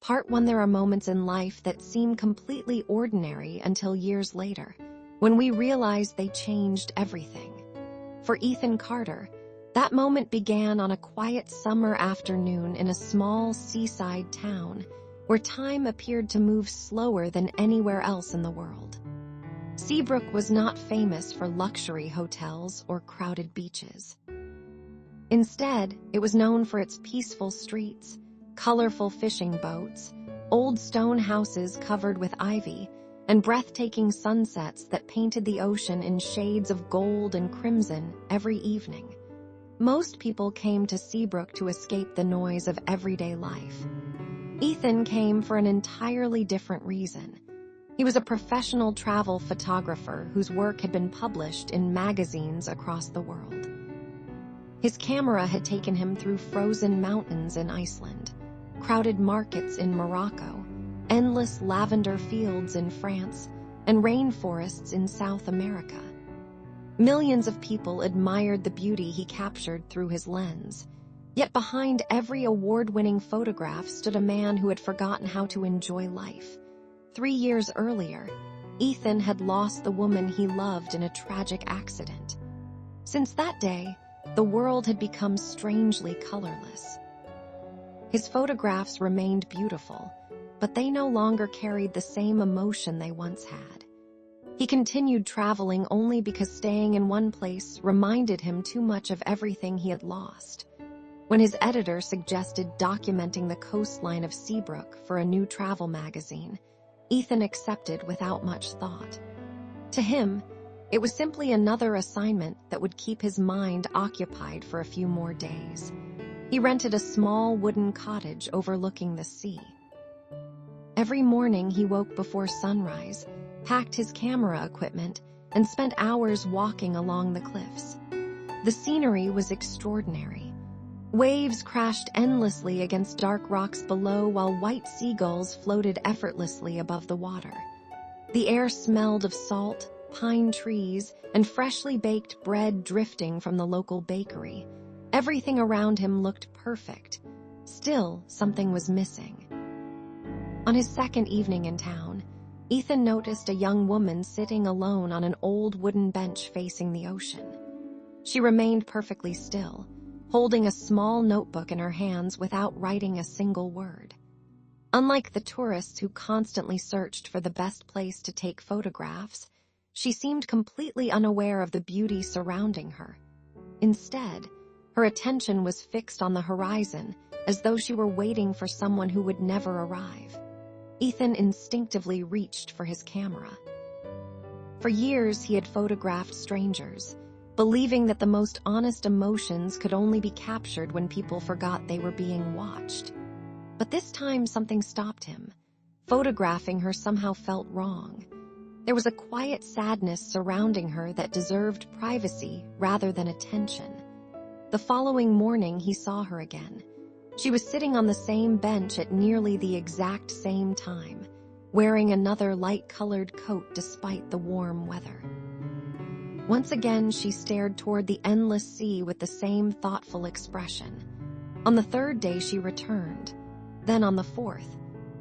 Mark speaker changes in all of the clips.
Speaker 1: Part 1. There are moments in life that seem completely ordinary until years later, when we realize they changed everything. For Ethan Carter, that moment began on a quiet summer afternoon in a small seaside town where time appeared to move slower than anywhere else in the world. Seabrook was not famous for luxury hotels or crowded beaches. Instead, it was known for its peaceful streets, colorful fishing boats, old stone houses covered with ivy, and breathtaking sunsets that painted the ocean in shades of gold and crimson every evening. Most people came to Seabrook to escape the noise of everyday life. Ethan came for an entirely different reason. He was a professional travel photographer whose work had been published in magazines across the world. His camera had taken him through frozen mountains in Iceland, crowded markets in Morocco, endless lavender fields in France, and rainforests in South America. Millions of people admired the beauty he captured through his lens. Yet behind every award-winning photograph stood a man who had forgotten how to enjoy life. 3 years earlier, Ethan had lost the woman he loved in a tragic accident. Since that day, the world had become strangely colorless. His photographs remained beautiful, but they no longer carried the same emotion they once had. He continued traveling only because staying in one place reminded him too much of everything he had lost. When his editor suggested documenting the coastline of Seabrook for a new travel magazine, Ethan accepted without much thought. To him, it was simply another assignment that would keep his mind occupied for a few more days. He rented a small wooden cottage overlooking the sea. Every morning he woke before sunrise, packed his camera equipment, and spent hours walking along the cliffs. The scenery was extraordinary. Waves crashed endlessly against dark rocks below while white seagulls floated effortlessly above the water. The air smelled of salt, pine trees, and freshly baked bread drifting from the local bakery. Everything around him looked perfect. Still, something was missing. On his second evening in town, Ethan noticed a young woman sitting alone on an old wooden bench facing the ocean. She remained perfectly still, holding a small notebook in her hands without writing a single word. Unlike the tourists who constantly searched for the best place to take photographs, she seemed completely unaware of the beauty surrounding her. Instead, her attention was fixed on the horizon, as though she were waiting for someone who would never arrive. Ethan instinctively reached for his camera. For years, he had photographed strangers, believing that the most honest emotions could only be captured when people forgot they were being watched. But this time, something stopped him. Photographing her somehow felt wrong. There was a quiet sadness surrounding her that deserved privacy rather than attention. The following morning, he saw her again. She was sitting on the same bench at nearly the exact same time, wearing another light-colored coat despite the warm weather. Once again, she stared toward the endless sea with the same thoughtful expression. On the third day, she returned. Then on the fourth,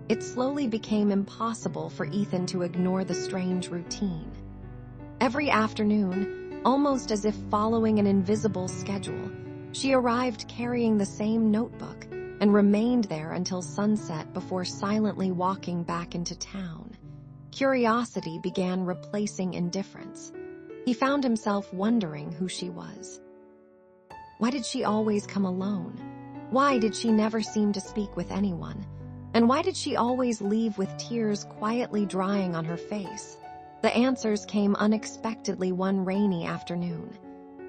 Speaker 1: it slowly became impossible for Ethan to ignore the strange routine. Every afternoon, almost as if following an invisible schedule, she arrived carrying the same notebook and remained there until sunset before silently walking back into town. Curiosity began replacing indifference. He found himself wondering who she was. Why did she always come alone? Why did she never seem to speak with anyone? And why did she always leave with tears quietly drying on her face? The answers came unexpectedly one rainy afternoon.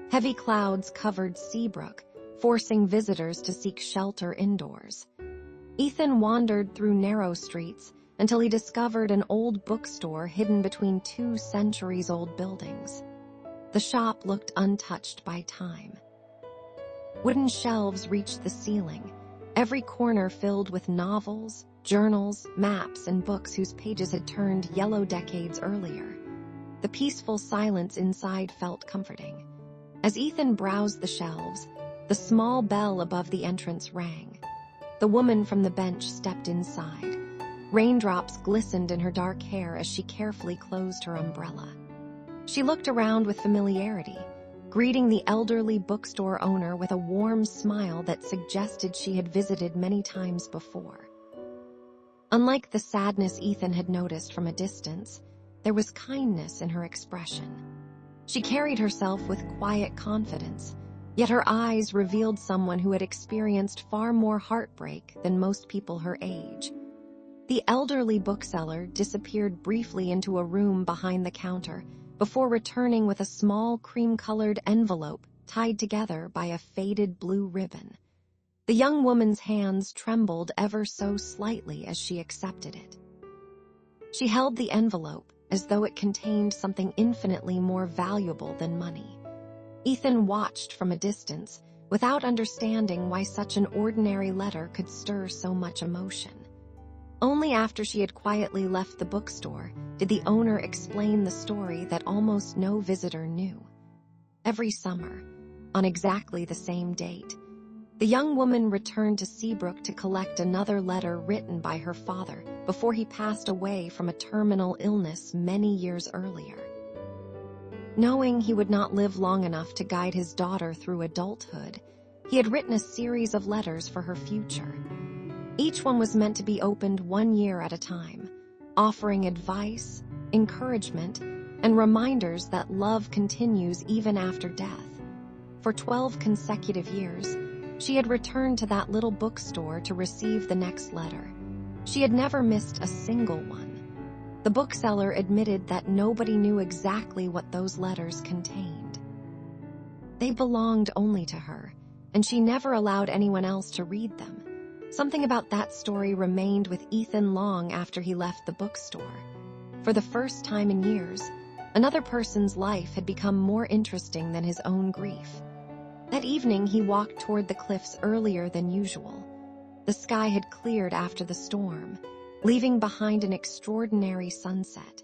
Speaker 1: Heavy clouds covered Seabrook, forcing visitors to seek shelter indoors. Ethan wandered through narrow streets until he discovered an old bookstore hidden between 2 centuries-old buildings. The shop looked untouched by time. Wooden shelves reached the ceiling, every corner filled with novels, journals, maps, and books whose pages had turned yellow decades earlier. The peaceful silence inside felt comforting. As Ethan browsed the shelves, the small bell above the entrance rang. the woman from the bench stepped inside. Raindrops glistened in her dark hair as she carefully closed her umbrella. She looked around with familiarity, greeting the elderly bookstore owner with a warm smile that suggested she had visited many times before. Unlike the sadness Ethan had noticed from a distance, there was kindness in her expression. She carried herself with quiet confidence, yet her eyes revealed someone who had experienced far more heartbreak than most people her age. The elderly bookseller disappeared briefly into a room behind the counter before returning with a small cream-colored envelope tied together by a faded blue ribbon. The young woman's hands trembled ever so slightly as she accepted it. She held the envelope as though it contained something infinitely more valuable than money. Ethan watched from a distance, without understanding why such an ordinary letter could stir so much emotion. Only after she had quietly left the bookstore did the owner explain the story that almost no visitor knew. Every summer, on exactly the same date, the young woman returned to Seabrook to collect another letter written by her father before he passed away from a terminal illness many years earlier. Knowing he would not live long enough to guide his daughter through adulthood, he had written a series of letters for her future. Each one was meant to be opened 1 year at a time, offering advice, encouragement, and reminders that love continues even after death. For 12 consecutive years, she had returned to that little bookstore to receive the next letter. She had never missed a single one. The bookseller admitted that nobody knew exactly what those letters contained. They belonged only to her, and she never allowed anyone else to read them. Something about that story remained with Ethan long after he left the bookstore. For the first time in years, another person's life had become more interesting than his own grief. That evening, he walked toward the cliffs earlier than usual. The sky had cleared after the storm, leaving behind an extraordinary sunset.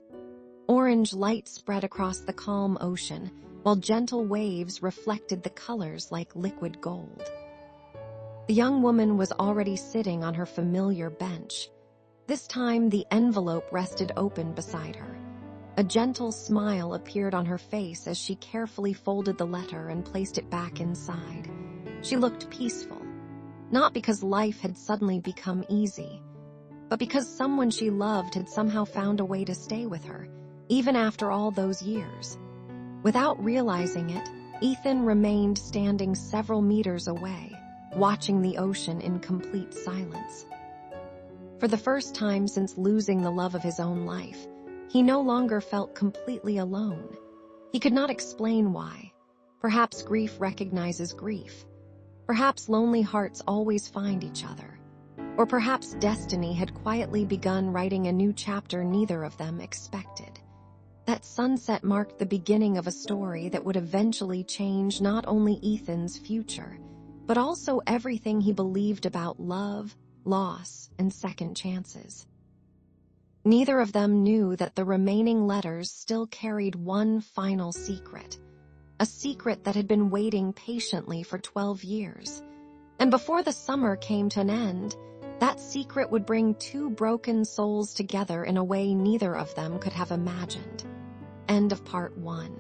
Speaker 1: Orange light spread across the calm ocean, while gentle waves reflected the colors like liquid gold. The young woman was already sitting on her familiar bench. This time, the envelope rested open beside her. A gentle smile appeared on her face as she carefully folded the letter and placed it back inside. She looked peaceful, not because life had suddenly become easy, but because someone she loved had somehow found a way to stay with her, even after all those years. Without realizing it, Ethan remained standing several meters away, watching the ocean in complete silence. For the first time since losing the love of his own life, he no longer felt completely alone. He could not explain why. Perhaps grief recognizes grief. Perhaps lonely hearts always find each other. Or perhaps destiny had quietly begun writing a new chapter neither of them expected. That sunset marked the beginning of a story that would eventually change not only Ethan's future, but also everything he believed about love, loss, and second chances. Neither of them knew that the remaining letters still carried one final secret, a secret that had been waiting patiently for 12 years. And before the summer came to an end, that secret would bring two broken souls together in a way neither of them could have imagined. End of part 1.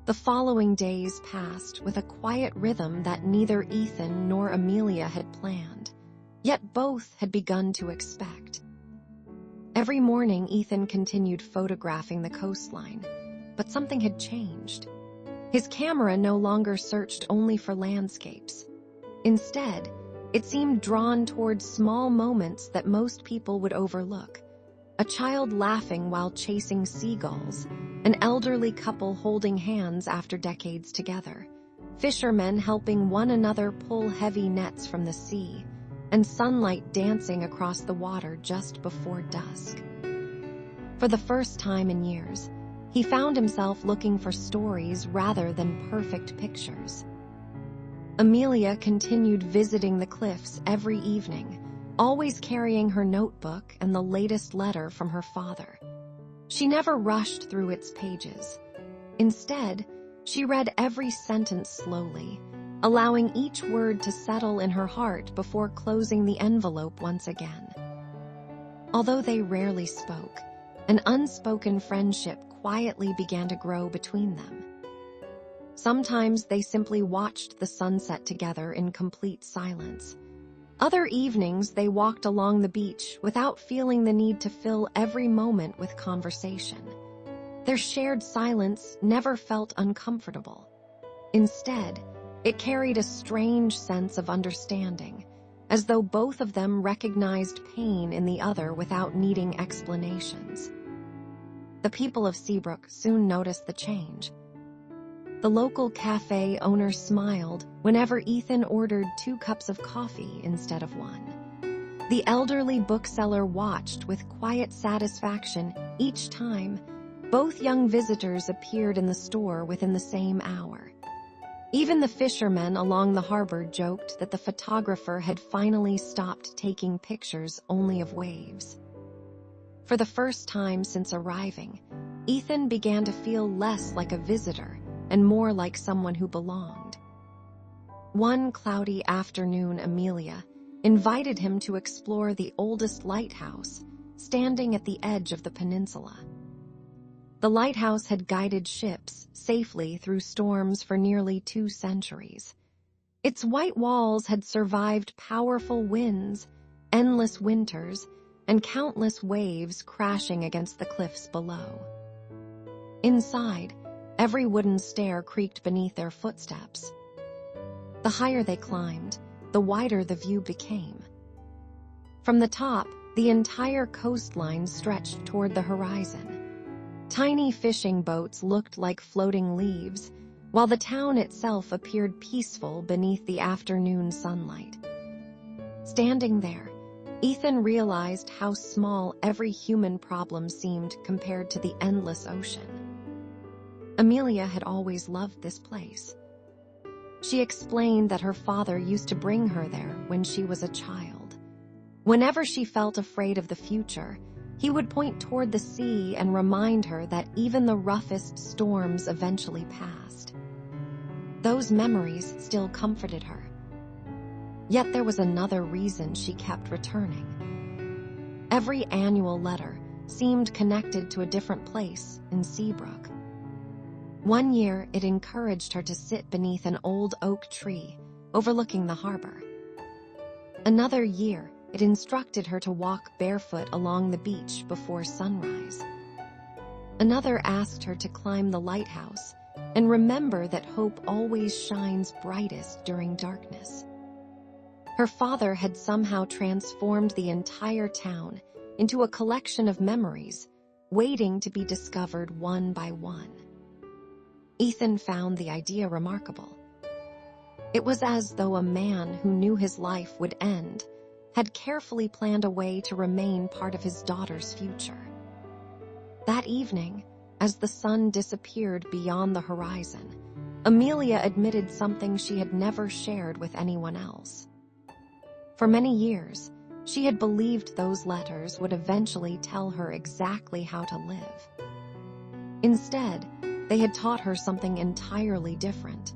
Speaker 1: The following days passed with a quiet rhythm that neither Ethan nor Amelia had planned, yet both had begun to expect. Every morning, Ethan continued photographing the coastline, but something had changed. His camera no longer searched only for landscapes. Instead, it seemed drawn toward small moments that most people would overlook. A child laughing while chasing seagulls, an elderly couple holding hands after decades together, fishermen helping one another pull heavy nets from the sea, and sunlight dancing across the water just before dusk. For the first time in years, he found himself looking for stories rather than perfect pictures. Amelia continued visiting the cliffs every evening, always carrying her notebook and the latest letter from her father. She never rushed through its pages. Instead, she read every sentence slowly, allowing each word to settle in her heart before closing the envelope once again. Although they rarely spoke, an unspoken friendship quietly began to grow between them. Sometimes they simply watched the sunset together in complete silence. Other evenings they walked along the beach without feeling the need to fill every moment with conversation. Their shared silence never felt uncomfortable. Instead, it carried a strange sense of understanding, as though both of them recognized pain in the other without needing explanations. The people of Seabrook soon noticed the change. The local cafe owner smiled whenever Ethan ordered 2 cups of coffee instead of 1. The elderly bookseller watched with quiet satisfaction each time both young visitors appeared in the store within the same hour. Even the fishermen along the harbor joked that the photographer had finally stopped taking pictures only of waves. For the first time since arriving, Ethan began to feel less like a visitor and more like someone who belonged. One cloudy afternoon, Amelia invited him to explore the oldest lighthouse, standing at the edge of the peninsula. The lighthouse had guided ships safely through storms for nearly 2 centuries. Its white walls had survived powerful winds, endless winters, and countless waves crashing against the cliffs below. Inside, every wooden stair creaked beneath their footsteps. The higher they climbed, the wider the view became. From the top, the entire coastline stretched toward the horizon. Tiny fishing boats looked like floating leaves, while the town itself appeared peaceful beneath the afternoon sunlight. Standing there, Ethan realized how small every human problem seemed compared to the endless ocean. Amelia had always loved this place. She explained that her father used to bring her there when she was a child. Whenever she felt afraid of the future, he would point toward the sea and remind her that even the roughest storms eventually passed. Those memories still comforted her. Yet there was another reason she kept returning. Every annual letter seemed connected to a different place in Seabrook. One year, it encouraged her to sit beneath an old oak tree overlooking the harbor. Another year, it instructed her to walk barefoot along the beach before sunrise. Another asked her to climb the lighthouse and remember that hope always shines brightest during darkness. Her father had somehow transformed the entire town into a collection of memories, waiting to be discovered one by one. Ethan found the idea remarkable. It was as though a man who knew his life would end had carefully planned a way to remain part of his daughter's future. That evening, as the sun disappeared beyond the horizon, Amelia admitted something she had never shared with anyone else. For many years, she had believed those letters would eventually tell her exactly how to live. Instead, they had taught her something entirely different.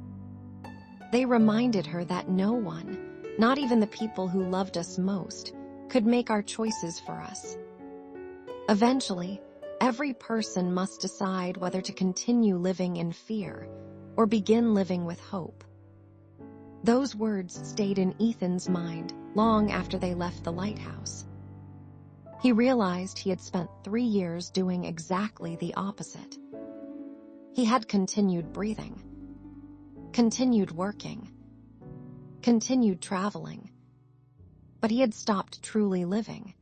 Speaker 1: They reminded her that no one, not even the people who loved us most, could make our choices for us. Eventually, every person must decide whether to continue living in fear or begin living with hope. Those words stayed in Ethan's mind long after they left the lighthouse. He realized he had spent 3 years doing exactly the opposite. He had continued breathing, continued working, continued traveling, but he had stopped truly living.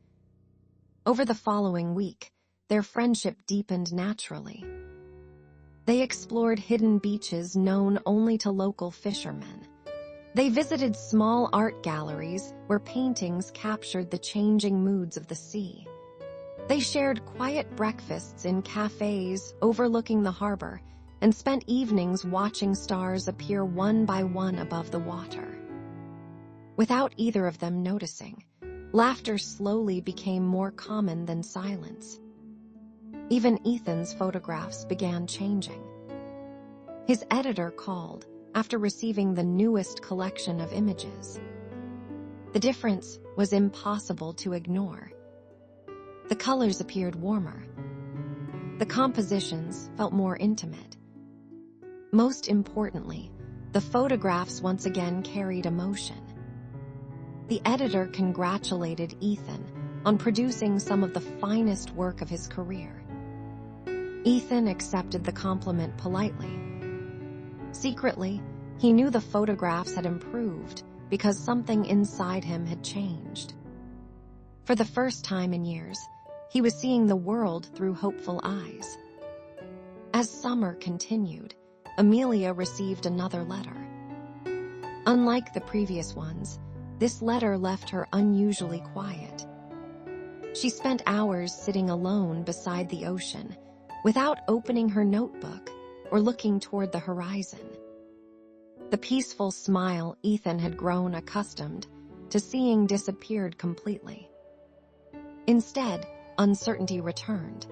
Speaker 1: Over the following week, their friendship deepened naturally. They explored hidden beaches known only to local fishermen. They visited small art galleries where paintings captured the changing moods of the sea. They shared quiet breakfasts in cafes overlooking the harbor and spent evenings watching stars appear one by one above the water. Without either of them noticing, laughter slowly became more common than silence. Even Ethan's photographs began changing. His editor called after receiving the newest collection of images. The difference was impossible to ignore. The colors appeared warmer. The compositions felt more intimate. Most importantly, the photographs once again carried emotion. The editor congratulated Ethan on producing some of the finest work of his career. Ethan accepted the compliment politely. Secretly, he knew the photographs had improved because something inside him had changed. For the first time in years, he was seeing the world through hopeful eyes. As summer continued, Amelia received another letter. Unlike the previous ones, this letter left her unusually quiet. She spent hours sitting alone beside the ocean, without opening her notebook or looking toward the horizon. The peaceful smile Ethan had grown accustomed to seeing disappeared completely. Instead, uncertainty returned.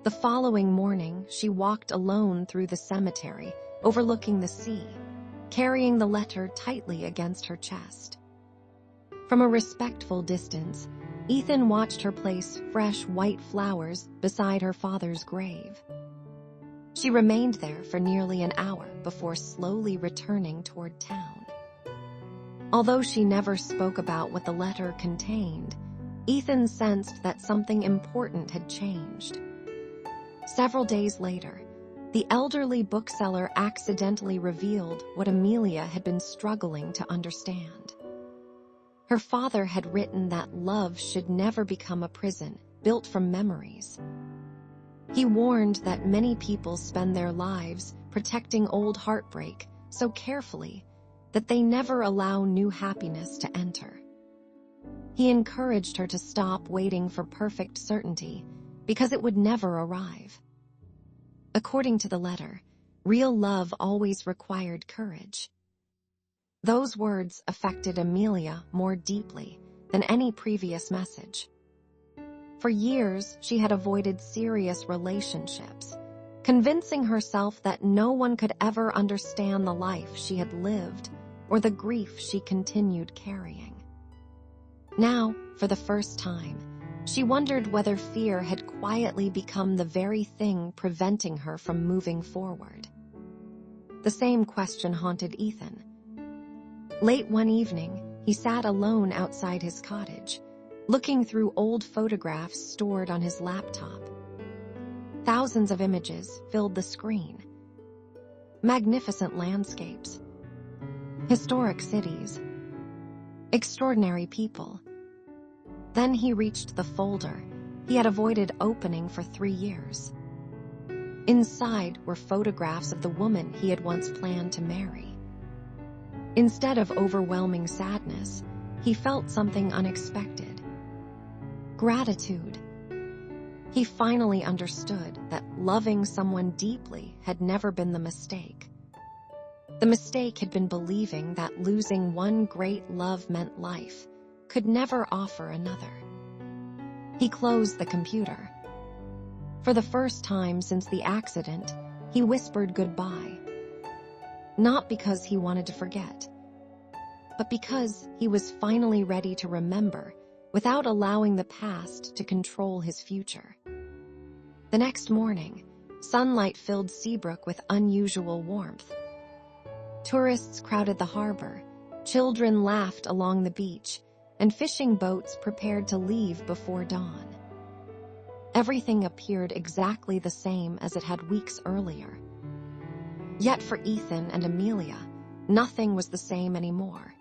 Speaker 1: The following morning, she walked alone through the cemetery, overlooking the sea, carrying the letter tightly against her chest. From a respectful distance, Ethan watched her place fresh white flowers beside her father's grave. She remained there for nearly an hour before slowly returning toward town. Although she never spoke about what the letter contained, Ethan sensed that something important had changed. Several days later, the elderly bookseller accidentally revealed what Amelia had been struggling to understand. Her father had written that love should never become a prison built from memories. He warned that many people spend their lives protecting old heartbreak so carefully that they never allow new happiness to enter. He encouraged her to stop waiting for perfect certainty because it would never arrive. According to the letter, real love always required courage. Those words affected Amelia more deeply than any previous message. For years, she had avoided serious relationships, convincing herself that no one could ever understand the life she had lived or the grief she continued carrying. Now, for the first time, she wondered whether fear had quietly become the very thing preventing her from moving forward. The same question haunted Ethan. Late one evening, he sat alone outside his cottage, looking through old photographs stored on his laptop. Thousands of images filled the screen. Magnificent landscapes, historic cities, extraordinary people. Then he reached the folder he had avoided opening for 3 years. Inside were photographs of the woman he had once planned to marry. Instead of overwhelming sadness, he felt something unexpected. Gratitude. He finally understood that loving someone deeply had never been the mistake. The mistake had been believing that losing one great love meant life could never offer another. He closed the computer. For the first time since the accident, he whispered goodbye. Not because he wanted to forget, but because he was finally ready to remember without allowing the past to control his future. The next morning, sunlight filled Seabrook with unusual warmth. Tourists crowded the harbor, children laughed along the beach, and fishing boats prepared to leave before dawn. Everything appeared exactly the same as it had weeks earlier. Yet for Ethan and Amelia, nothing was the same anymore.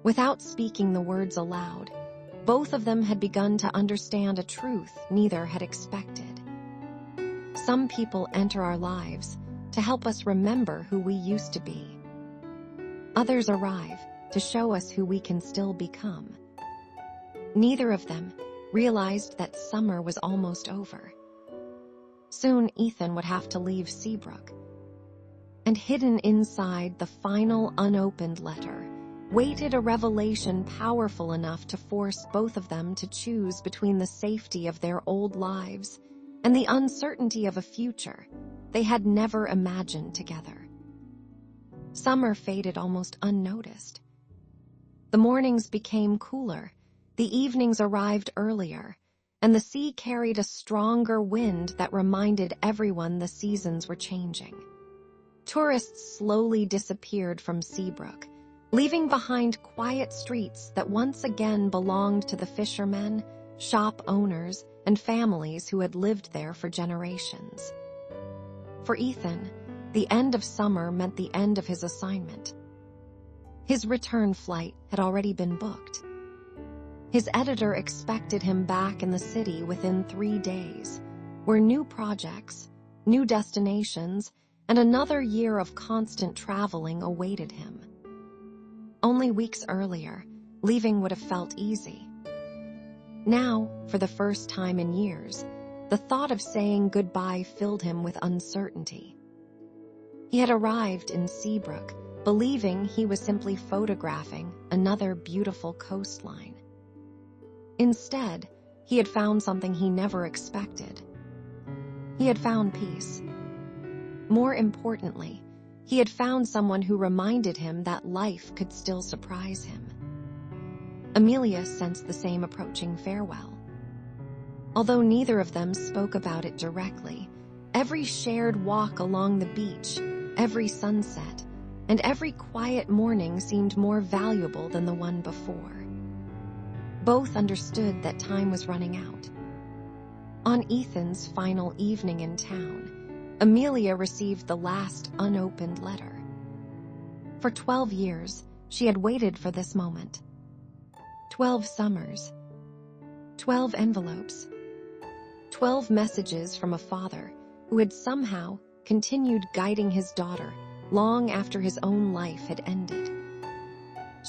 Speaker 1: Without speaking the words aloud, both of them had begun to understand a truth neither had expected. Some people enter our lives to help us remember who we used to be. Others arrive to show us who we can still become. Neither of them realized that summer was almost over. Soon Ethan would have to leave Seabrook. And hidden inside the final unopened letter waited a revelation powerful enough to force both of them to choose between the safety of their old lives and the uncertainty of a future they had never imagined together. Summer faded almost unnoticed. The mornings became cooler, the evenings arrived earlier, and the sea carried a stronger wind that reminded everyone the seasons were changing. Tourists slowly disappeared from Seabrook, leaving behind quiet streets that once again belonged to the fishermen, shop owners, and families who had lived there for generations. For Ethan, the end of summer meant the end of his assignment. His return flight had already been booked. His editor expected him back in the city within 3 days, where new projects, new destinations, and another year of constant traveling awaited him. Only weeks earlier, leaving would have felt easy. Now, for the first time in years, the thought of saying goodbye filled him with uncertainty. He had arrived in Seabrook, believing he was simply photographing another beautiful coastline. Instead, he had found something he never expected. He had found peace. More importantly, he had found someone who reminded him that life could still surprise him. Amelia sensed the same approaching farewell. Although neither of them spoke about it directly, every shared walk along the beach, every sunset, and every quiet morning seemed more valuable than the one before. Both understood that time was running out. On Ethan's final evening in town, Amelia received the last unopened letter. For 12 years, she had waited for this moment. 12 summers, 12 envelopes, 12 messages from a father who had somehow continued guiding his daughter long after his own life had ended.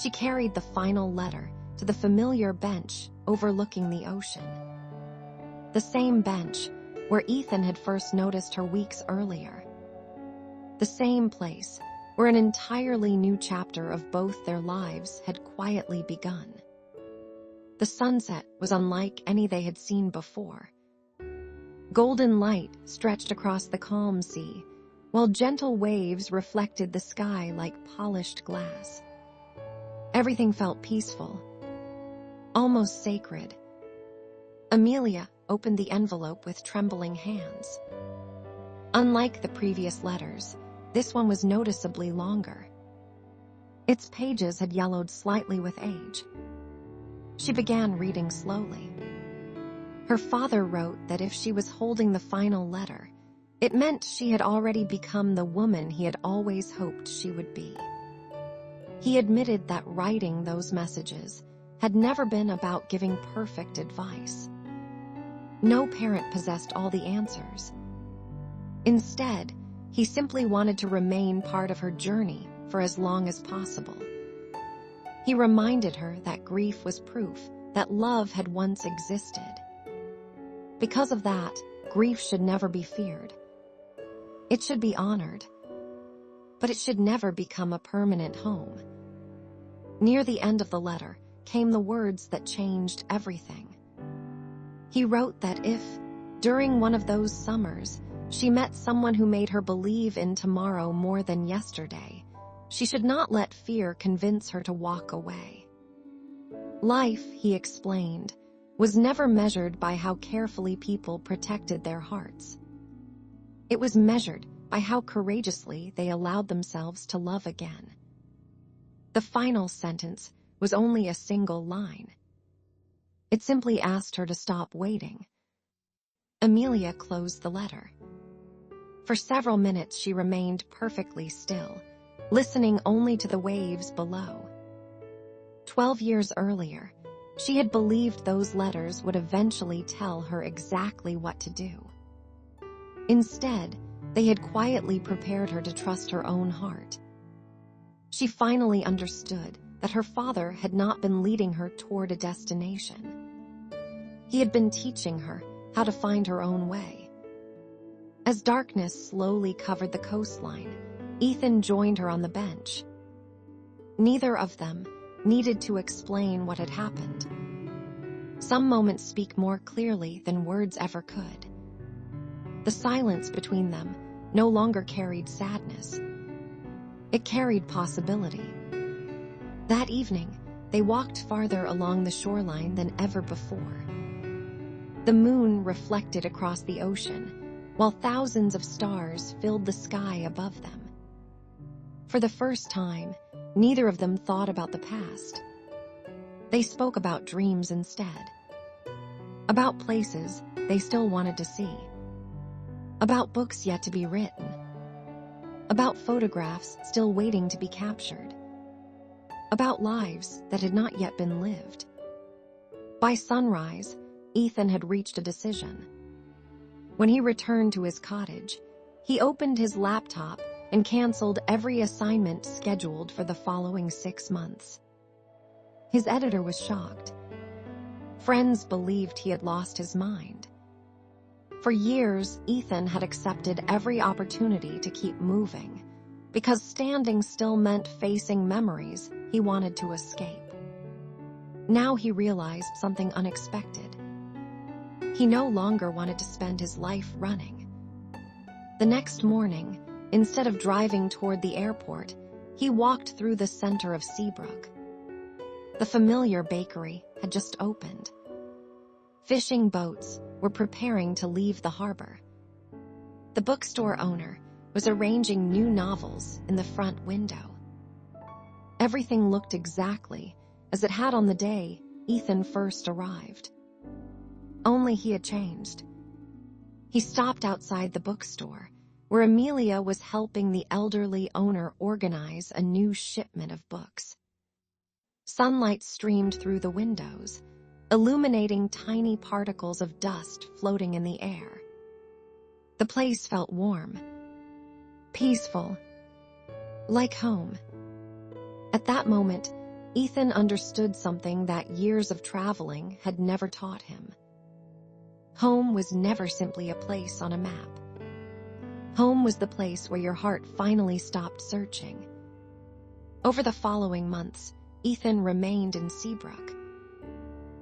Speaker 1: She carried the final letter to the familiar bench overlooking the ocean. The same bench where Ethan had first noticed her weeks earlier. The same place where an entirely new chapter of both their lives had quietly begun. The sunset was unlike any they had seen before. Golden light stretched across the calm sea, while gentle waves reflected the sky like polished glass. Everything felt peaceful, almost sacred. Amelia opened the envelope with trembling hands. Unlike the previous letters, this one was noticeably longer. Its pages had yellowed slightly with age. She began reading slowly. Her father wrote that if she was holding the final letter, it meant she had already become the woman he had always hoped she would be. He admitted that writing those messages had never been about giving perfect advice. No parent possessed all the answers. Instead, he simply wanted to remain part of her journey for as long as possible. He reminded her that grief was proof that love had once existed. Because of that, grief should never be feared. It should be honored, but it should never become a permanent home. Near the end of the letter came the words that changed everything. He wrote that if, during one of those summers, she met someone who made her believe in tomorrow more than yesterday, she should not let fear convince her to walk away. Life, he explained, was never measured by how carefully people protected their hearts. It was measured by how courageously they allowed themselves to love again. The final sentence was only a single line. It simply asked her to stop waiting. Amelia closed the letter. For several minutes she remained perfectly still, listening only to the waves below. 12 years earlier, she had believed those letters would eventually tell her exactly what to do. Instead, they had quietly prepared her to trust her own heart. She finally understood that her father had not been leading her toward a destination. He had been teaching her how to find her own way. As darkness slowly covered the coastline, Ethan joined her on the bench. Neither of them needed to explain what had happened. Some moments speak more clearly than words ever could. The silence between them no longer carried sadness. It carried possibility. That evening, they walked farther along the shoreline than ever before. The moon reflected across the ocean, while thousands of stars filled the sky above them. For the first time, neither of them thought about the past. They spoke about dreams instead. About places they still wanted to see. About books yet to be written. About photographs still waiting to be captured. About lives that had not yet been lived. By sunrise, Ethan had reached a decision. When he returned to his cottage, he opened his laptop and canceled every assignment scheduled for the following 6 months. His editor was shocked. Friends believed he had lost his mind. For years, Ethan had accepted every opportunity to keep moving, because standing still meant facing memories he wanted to escape. Now he realized something unexpected. He no longer wanted to spend his life running. The next morning, instead of driving toward the airport, he walked through the center of Seabrook. The familiar bakery had just opened. Fishing boats were preparing to leave the harbor. The bookstore owner was arranging new novels in the front window. Everything looked exactly as it had on the day Ethan first arrived. Only he had changed. He stopped outside the bookstore, where Amelia was helping the elderly owner organize a new shipment of books. Sunlight streamed through the windows, illuminating tiny particles of dust floating in the air. The place felt warm, peaceful, like home. At that moment, Ethan understood something that years of traveling had never taught him. Home was never simply a place on a map. Home was the place where your heart finally stopped searching. Over the following months, Ethan remained in Seabrook.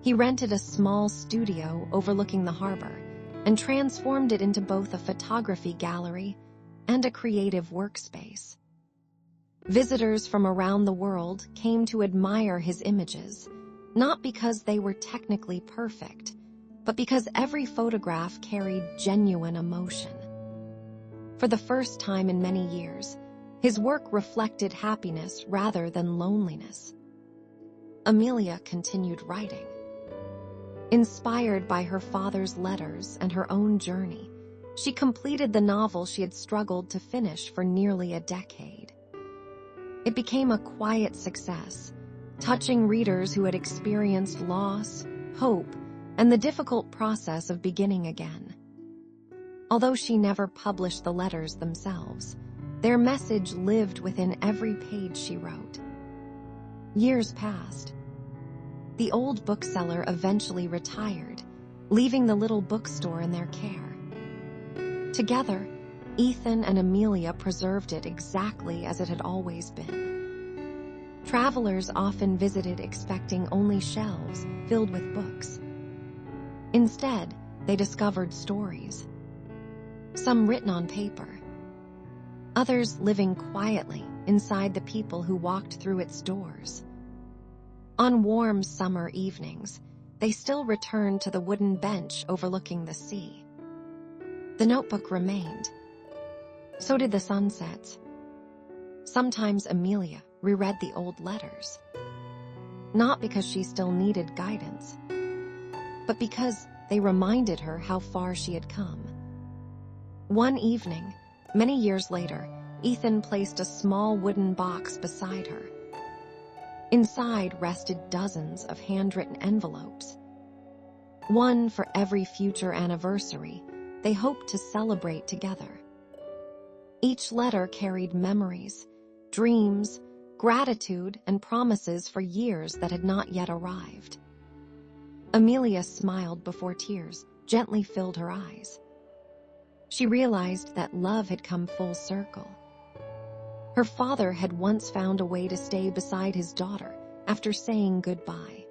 Speaker 1: He rented a small studio overlooking the harbor and transformed it into both a photography gallery and a creative workspace. Visitors from around the world came to admire his images, not because they were technically perfect, but because every photograph carried genuine emotion. For the first time in many years, his work reflected happiness rather than loneliness. Amelia continued writing. Inspired by her father's letters and her own journey, she completed the novel she had struggled to finish for nearly a decade. It became a quiet success, touching readers who had experienced loss, hope, and the difficult process of beginning again. Although she never published the letters themselves, their message lived within every page she wrote. Years passed. The old bookseller eventually retired, leaving the little bookstore in their care. Together, Ethan and Amelia preserved it exactly as it had always been. Travelers often visited expecting only shelves filled with books. Instead, they discovered stories. Some written on paper. Others living quietly inside the people who walked through its doors. On warm summer evenings, they still returned to the wooden bench overlooking the sea. The notebook remained. So did the sunsets. Sometimes Amelia reread the old letters. Not because she still needed guidance, but because they reminded her how far she had come. One evening, many years later, Ethan placed a small wooden box beside her. Inside rested dozens of handwritten envelopes. One for every future anniversary they hoped to celebrate together. Each letter carried memories, dreams, gratitude, and promises for years that had not yet arrived. Amelia smiled before tears gently filled her eyes. She realized that love had come full circle. Her father had once found a way to stay beside his daughter after saying goodbye.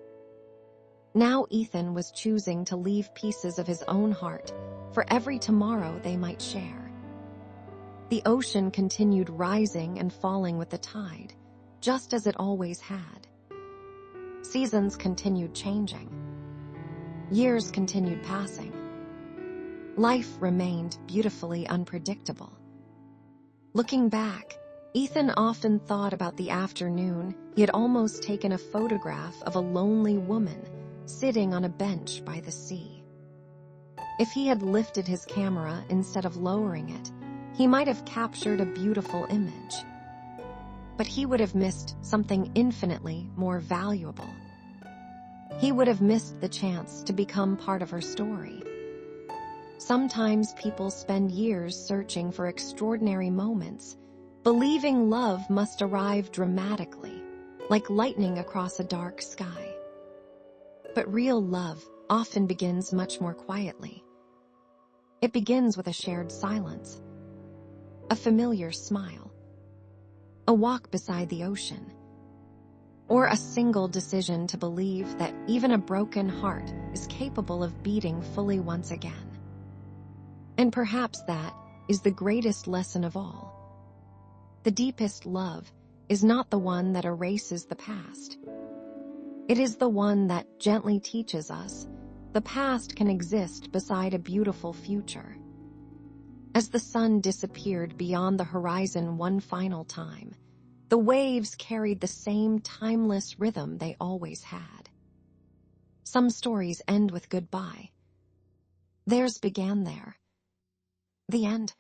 Speaker 1: Now Ethan was choosing to leave pieces of his own heart for every tomorrow they might share. The ocean continued rising and falling with the tide, just as it always had. Seasons continued changing. Years continued passing. Life remained beautifully unpredictable. Looking back, Ethan often thought about the afternoon he had almost taken a photograph of a lonely woman sitting on a bench by the sea. If he had lifted his camera instead of lowering it, he might have captured a beautiful image. But he would have missed something infinitely more valuable. He would have missed the chance to become part of her story. Sometimes people spend years searching for extraordinary moments, believing love must arrive dramatically, like lightning across a dark sky. But real love often begins much more quietly. It begins with a shared silence, a familiar smile, a walk beside the ocean, or a single decision to believe that even a broken heart is capable of beating fully once again. And perhaps that is the greatest lesson of all. The deepest love is not the one that erases the past. It is the one that gently teaches us the past can exist beside a beautiful future. As the sun disappeared beyond the horizon one final time, the waves carried the same timeless rhythm they always had. Some stories end with goodbye. Theirs began there. The end.